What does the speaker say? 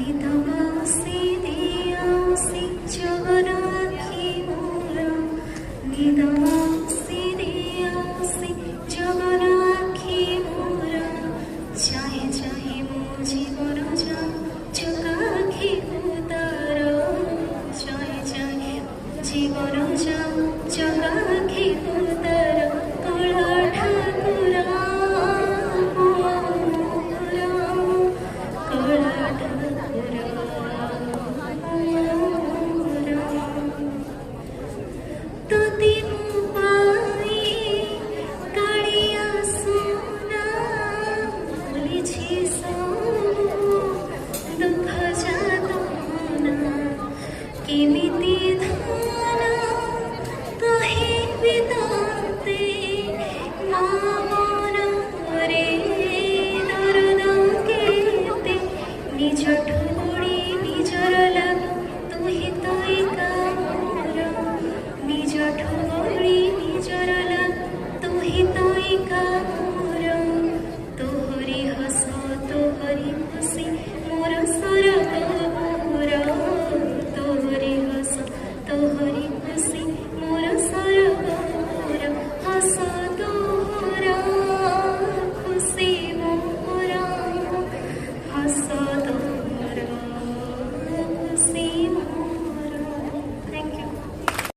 निदमासी दियासी जगन आखि मोर निदमासी दियासी जगन आखि मोर चाहे चाहे मो जीवन जा चकाखि तार चाहे चाहे जीवन जा चकाखि तार कला ठाकुर केमिति धाना कहे बिताते मामन रे दरद केते निज